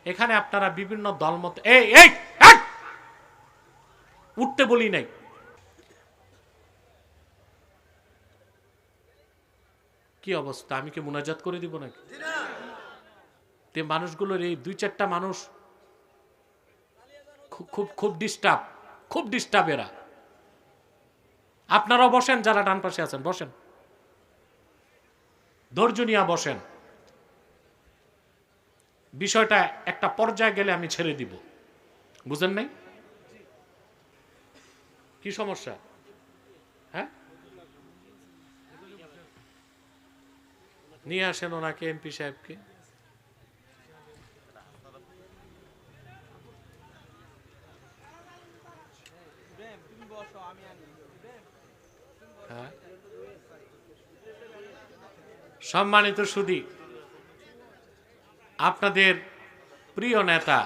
এখানে আপনারা বিভিন্ন দলমত এই উঠতে বলি নাই। কি অবস্থা, আমি কি মুনাজাত করে দিব নাকি? তে মানুষগুলোর এই দুই চারটা মানুষ খুব ডিস্টার্ব এরা। আপনারাও বসেন, যারা ডান পাশে আছেন বসেন, ধৈর্য নিয়ে বসেন। বিষয়টা একটা পর্যায়ে গেলে আমি ছেড়ে দিব, বুঝেন নাই? কি সমস্যা? হ্যাঁ, নিয়ে আসেন ওনাকে, এমপি সাহেবকে। হ্যাঁ, সম্মানিত সুধী, আপনাদের প্রিয় নেতা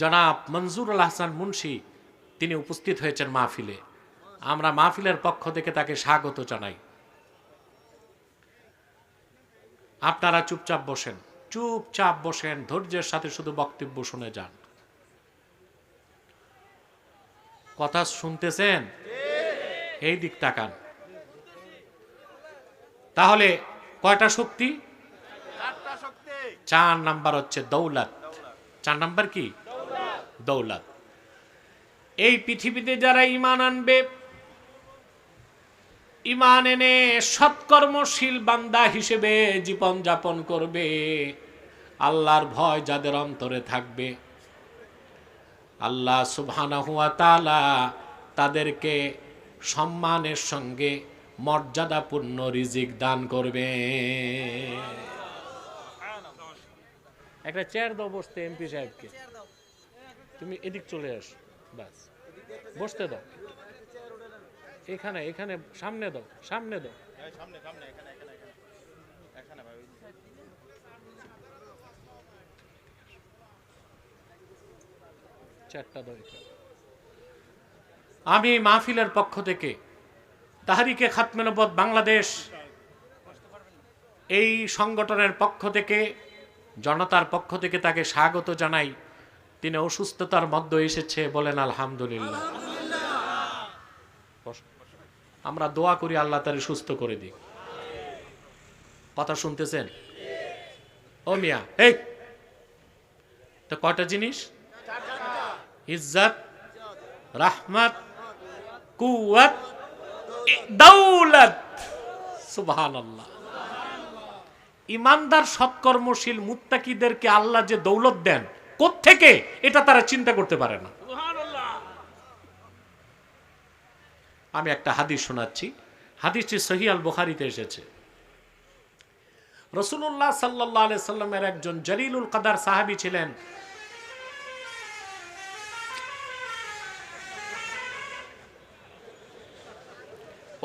জনাব মনজুরুল হাসান মুন্সি তিনি উপস্থিত হয়েছেন মাহফিলে। আমরা মাহফিলের পক্ষ থেকে তাকে স্বাগত জানাই। আপনারা চুপচাপ বসেন, ধৈর্যের সাথে শুধু বক্তব্য শুনে যান। কথা শুনতেছেন? এই দিক তাকান। তাহলে কয়টা শক্তি? 4 নাম্বার হচ্ছে দৌলত। 4 নাম্বার কি? দৌলত। এই পৃথিবীতে যারা ঈমান আনবে, ঈমান এনে সৎকর্মশীল বান্দা হিসেবে জীবন যাপন করবে, আল্লাহর ভয় যাদের অন্তরে থাকবে, আল্লাহ সুবহানাহু ওয়া তাআলা তাদেরকে সম্মানের সঙ্গে মর্যাদাপূর্ণ রিজিক দান করবে। একটা চেয়ার দাও বসতে এমপি সাহেবকে। তুমি এদিক চলে আসো, বাস বসতে দাও। এখানে সামনে দাও। চেয়ারটা দাও। আমি মাহফিলের পক্ষ থেকে, তাহরিকে খাতমে নবুয়ত বাংলাদেশ এই সংগঠনের পক্ষ থেকে, জনতার পক্ষ থেকে তাকে স্বাগত জানাই। তিনি অসুস্থতার মধ্যে এসেছে, বলেন আলহামদুলিল্লাহ। আমরা দোয়া করি আল্লাহ তারে সুস্থ করে দিক। কথা শুনতেছেন? ও মিয়া, এই তো কয়টা জিনিস? ইজ্জত, রাহমত, কুওয়াত, দৌলত। সুবহানাল্লাহ। ইমানদার সৎকর্মশীল মুত্তাকিদেরকে আল্লাহ যে দৌলত দেন কোত্থেকে, এটা তারা চিন্তা করতে পারে না। আমি একটা হাদিস শোনাচ্ছি। হাদিসটি সহিহ আল বুখারীতে এসেছে। রাসূলুল্লাহ সাল্লাল্লাহু আলাইহি সাল্লামের একজন জলিলুল কদর সাহাবী ছিলেন।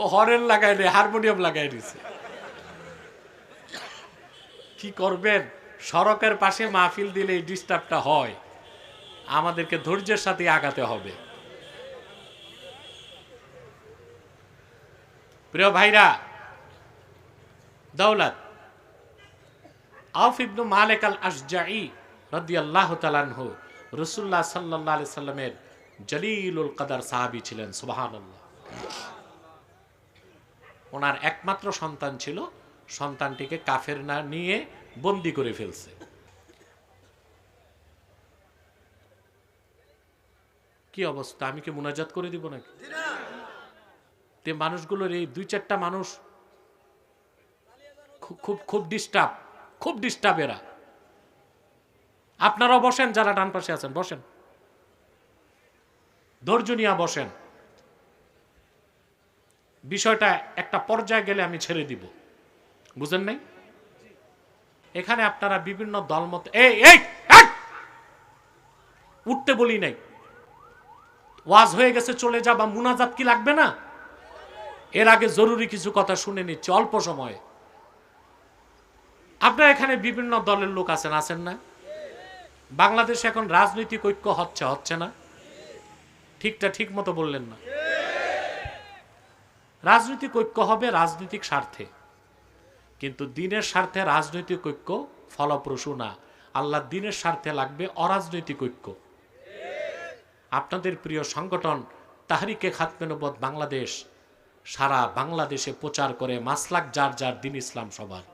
ও হরেন লাগাই রে, হারমোনিয়াম লাগাই দিছে। কি করবেন, সড়কের পাশে মাহফিল দিলে এই ডিস্টার্বটা হয়। আমাদেরকে ধৈর্যের সাথে আগাতে হবে। প্রিয় ভাইরা, দৌলত। আউফ ইবনে মালিক আল আশজাঈ রাদিয়াল্লাহু তাআলা আনহু রাসূলুল্লাহ সাল্লাল্লাহু আলাইহি সাল্লামের জলিলুল কদর সাহাবী ছিলেন। সুবহানাল্লাহ। ওনার একমাত্র সন্তান ছিল, সন্তানটিকে কাফের না নিয়ে বন্দী করে ফেলছে। কি অবস্থা, আমি কি মুনাজাত করে দিব নাকি? তে মানুষগুলোর এই দুই চারটা মানুষ খুব ডিস্টার্ব এরা। আপনারাও বসেন, যারা ডান পাশে আছেন বসেন, ধৈর্য নিয়ে বসেন। বিষয়টা একটা পর্যায়ে গেলে আমি ছেড়ে দিব, বুঝেন নাই? এখানে আপনারা বিভিন্ন দলমত উঠতে বলি নাই। ওয়াজ হয়ে গেছে, চলে যা, বা মুনাজাত কি লাগবে না? এর আগে জরুরি কিছু কথা শুনে নিচ্ছে অল্প সময়ে। আপনার এখানে বিভিন্ন দলের লোক আছেন না? বাংলাদেশে এখন রাজনৈতিক ঐক্য হচ্ছে না? ঠিক মতো বললেন না। রাজনৈতিক ঐক্য হবে রাজনৈতিক স্বার্থে, কিন্তু দিনের স্বার্থে রাজনৈতিক ঐক্য ফলপ্রসূ না। আল্লাহ দিনের স্বার্থে লাগবে অরাজনৈতিক ঐক্য। আপনাদের প্রিয় সংগঠন তাহরিকে খাতমে নবুয়ত বাংলাদেশ সারা বাংলাদেশে প্রচার করে মাসলাক যার যার দিন ইসলাম সবার,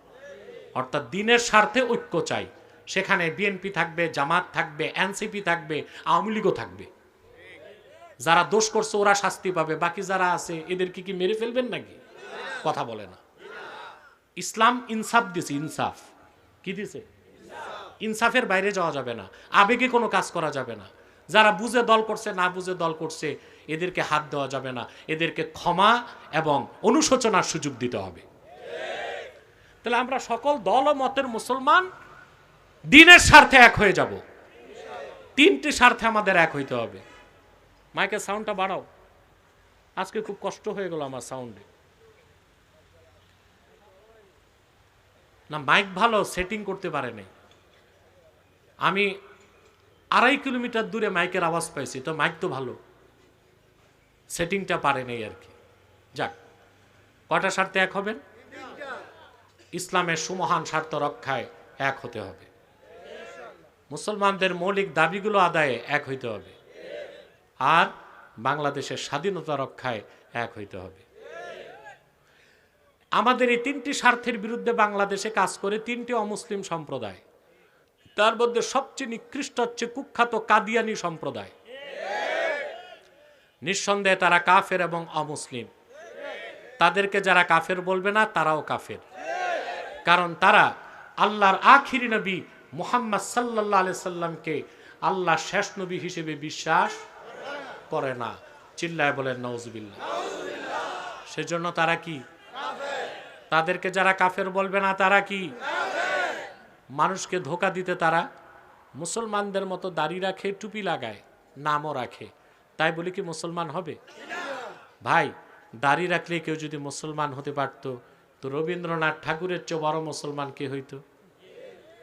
অর্থাৎ দিনের স্বার্থে ঐক্য চাই। সেখানে বিএনপি থাকবে, জামাত থাকবে, এনসিপি থাকবে, আওয়ামী লীগও থাকবে। যারা দোষ করছে ওরা শাস্তি পাবে, বাকি যারা আছে এদেরকে কি মেরে ফেলবেন নাকি? কথা বলে না। ইসলাম ইনসাফ দিছে, ইনসাফ কি দিছে? ইনসাফের বাইরে যাওয়া যাবে না, আবেগে কোনো কাজ করা যাবে না। যারা বুঝে দল করছে, না বুঝে দল করছে, এদেরকে হাত দেওয়া যাবে না। এদেরকে ক্ষমা এবং অনুশোচনার সুযোগ দিতে হবে। তাহলে আমরা সকল দল ও মতের মুসলমান দিনের স্বার্থে এক হয়ে যাব। তিনটি স্বার্থে আমাদের এক হইতে হবে। মাইকের সাউন্ডটা বাড়াও, আজকে খুব কষ্ট হয়ে গেল আমার সাউন্ডে। না, মাইক ভালো সেটিং করতে পারে নাই। আমি 2.5 কিলোমিটার দূরে মাইকের আওয়াজ পাইছি, তো মাইক তো ভালো, সেটিংটা পারে নাই আর কি। যাক, কয়টা স্বার্থে এক হবেন? ইসলামের সুমহান স্বার্থ রক্ষায় এক হতে হবে। মুসলমানদের মৌলিক দাবিগুলো আদায়ে এক হইতে হবে। আর বাংলাদেশের স্বাধীনতা রক্ষায় এক হইতে হবে। আমাদের এই তিনটি স্বার্থের বিরুদ্ধে বাংলাদেশে কাজ করে তিনটি অমুসলিম সম্প্রদায়। তার মধ্যে সবচেয়ে নিকৃষ্ট হচ্ছে কুখ্যাত কাদিয়ানি সম্প্রদায়। নিঃসন্দেহে তারা কাফের এবং অমুসলিম। তাদেরকে যারা কাফের বলবে না তারাও কাফের, কারণ তারা আল্লাহর আখিরি নবী মুহাম্মদ সাল্লাল্লাহু আলাইহি সাল্লামকে আল্লাহ শেষ নবী হিসেবে বিশ্বাস করে না। চিল্লায় বলেন নাউজুবিল্লাহ। সেজন্য তারা কি? তাদেরকে যারা কাফের বলবে না তারা কি? মানুষকে ধোঁকা দিতে তারা মুসলমানদের মতো দাড়ি রাখে, টুপি লাগায়, নামও রাখে। তাই বলে কি মুসলমান হবে? ভাই, দাড়ি রাখলে কেউ যদি মুসলমান হতে পারতো, তো রবীন্দ্রনাথ ঠাকুরের চেয়ে বড় মুসলমান কে হইতো?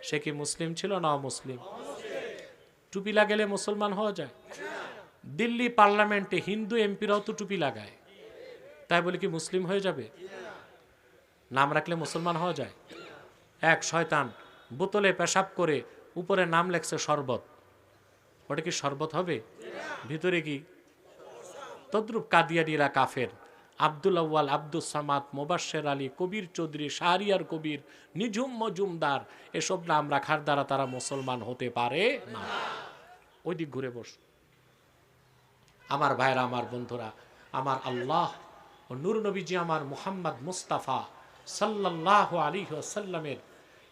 সে কি মুসলিম ছিল না অমুসলিম? টুপি লাগালে মুসলমান হওয়া যায়? দিল্লি পার্লামেন্টে হিন্দু এমপিরাও তো টুপি লাগায়, তাই বলে কি মুসলিম হয়ে যাবে? নাম রাখলে মুসলমান হওয়া যায়? এক শয়তান বোতলে পেশাব করে উপরে নাম লেখছে শরবত, ওটা কি শরবত হবে? ভিতরে কি? তদ্রুপ কাদিয়ানিরা কাফের। আব্দুল আউয়াল, আব্দুল সামাদ, মোবাশ্বের আলী, কবির চৌধুরী, শাহরিয়ার কবির, নিঝুম মজুমদার, এসব নাম রাখার দ্বারা তারা মুসলমান হতে পারে না। ওই দিক ঘুরে বস। আমার ভাইরা, আমার বন্ধুরা, আমার আল্লাহ ও নূর নবীজি আমার মুহাম্মদ মুস্তাফা সাল্লাল্লাহু আলাইহি ওয়াসাল্লামের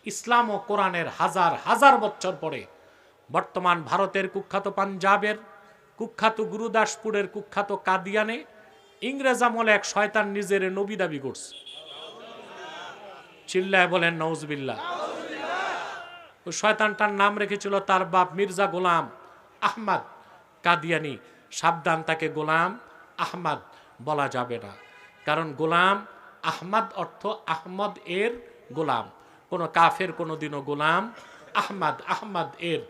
ইসলাম ও কোরআনের হাজার হাজার বছর পরে বর্তমান ভারতের কুখ্যাত পাঞ্জাবের কুখ্যাত গুরুদাসপুরের কুখ্যাত কাদিয়ানে ইংরেজ আমলে এক শয়তান নিজের নবী দাবি করছে। চিল্লায় বলেন নাউজুবিল্লাহ। ওই শয়তানটার নাম রেখেছিল তার বাপ মির্জা গোলাম আহমদ কাদিয়ানি। সাবধান, তাকে গোলাম আহমদ বলা যাবে না, কারণ গোলাম আহমদ অর্থ আহমদ এর গোলাম। কোন কাফের কোনোদিনও গোলাম আহমদ এর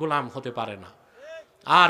গোলাম হতে পারে না। আর